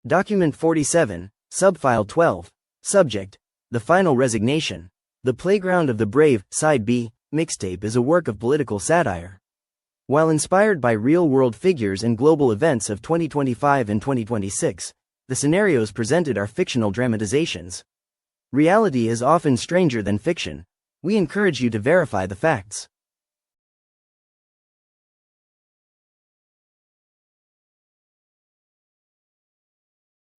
Document 47, Subfile 12. Subject: The Final Resignation. The Playground of the Brave, Side B, mixtape is a work of political satire. While inspired by real-world figures and global events of 2025 and 2026, the scenarios presented are fictional dramatizations. Reality is often stranger than fiction. We encourage you to verify the facts.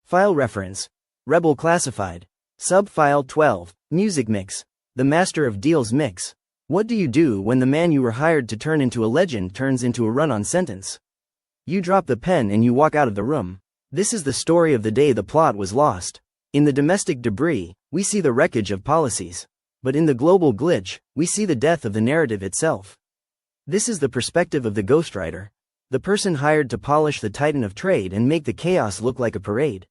File reference: Rebel Classified. Subfile 12, Music Mix. The Master of Deals Mix. What do you do when the man you were hired to turn into a legend turns into a run-on sentence? You drop the pen and you walk out of the room. This is the story of the day the plot was lost. In the domestic debris, we see the wreckage of policies. But in the global glitch, we see the death of the narrative itself. This is the perspective of the ghostwriter, the person hired to polish the titan of trade and make the chaos look like a parade.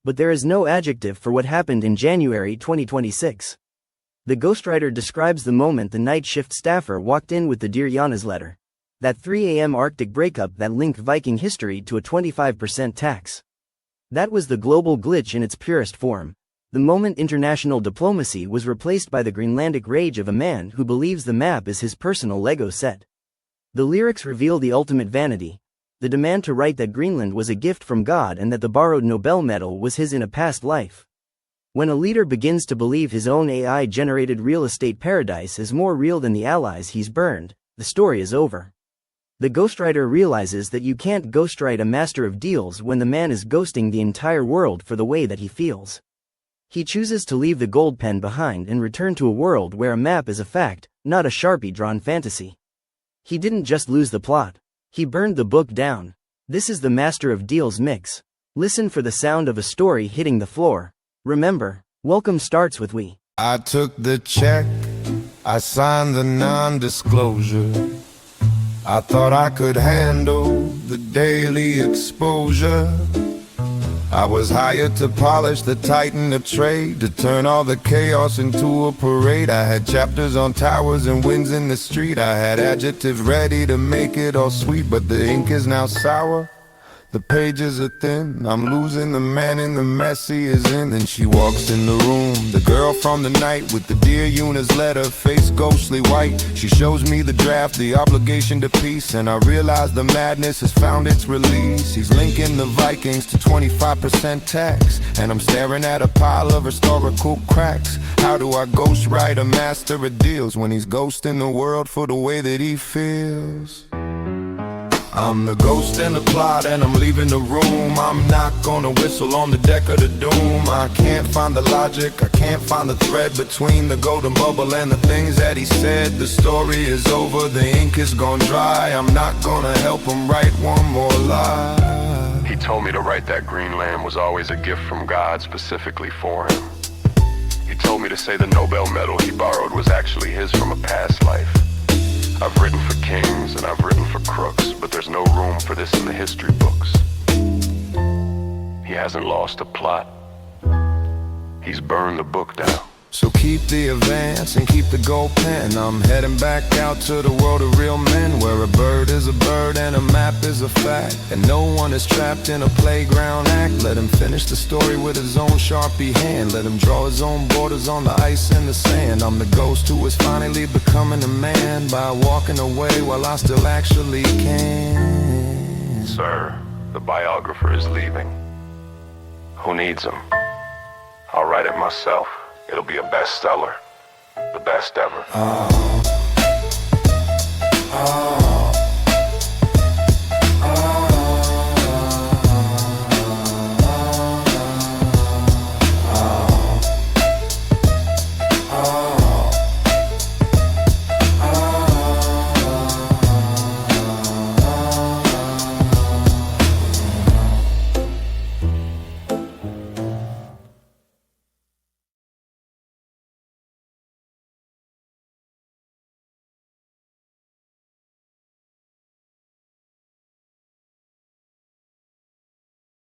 But there is no adjective for what happened in January 2026. The ghostwriter describes the moment the night shift staffer walked in with the Dear Jonas letter. That 3 a.m. Arctic breakup that linked Viking history to a 25% tax. That was the global glitch in its purest form. The moment international diplomacy was replaced by the Greenlandic rage of a man who believes the map is his personal Lego set. The lyrics reveal the ultimate vanity. The demand to write that Greenland was a gift from God and that the borrowed Nobel medal was his in a past life. When a leader begins to believe his own AI-generated real estate paradise is more real than the allies he's burned, the story is over. The ghostwriter realizes that you can't ghostwrite a master of deals when the man is ghosting the entire world for the way that he feels. He chooses to leave the gold pen behind and return to a world where a map is a fact, not a Sharpie-drawn fantasy. He didn't just lose the plot. He burned the book down. This is the Master of Deals mix. Listen for the sound of a story hitting the floor. Remember, welcome starts with we. I took the check, I signed the non-disclosure. I thought I could handle the daily exposure. I was hired to polish the titan of trade, to turn all the chaos into a parade. I had chapters on towers and winds in the street. I had adjectives ready to make it all sweet, but the ink is now sour. The pages are thin, I'm losing the man in the mess he is in. Then she walks in the room, the girl from the night with the Dear Jonas letter, face ghostly white. She shows me the draft, the obligation to peace, and I realize the madness has found its release. He's linking the Vikings to 25% tax, and I'm staring at a pile of historical cracks. How do I ghostwrite a master of deals when he's ghosting the world for the way that he feels? I'm the ghost in the plot and I'm leaving the room. I'm not gonna whistle on the deck of the doom. I can't find the logic, I can't find the thread between the golden bubble and the things that he said. The story is over, the ink is gone dry. I'm not gonna help him write one more lie. He told me to write that Greenland was always a gift from God specifically for him. He told me to say the Nobel medal he borrowed was actually his from a past life. I've written for kings and I've written for crooks, but there's no room for this in the history books. He hasn't lost a plot. He's burned the book down. So keep the advance and keep the gold pen. I'm heading back out to the world of real men, where a bird is a bird and a map is a fact, and no one is trapped in a playground act. Let him finish the story with his own Sharpie hand. Let him draw his own borders on the ice and the sand. I'm the ghost who is finally becoming a man by walking away while I still actually can. Sir, the biographer is leaving. Who needs him? I'll write it myself. It'll be a bestseller. The best ever.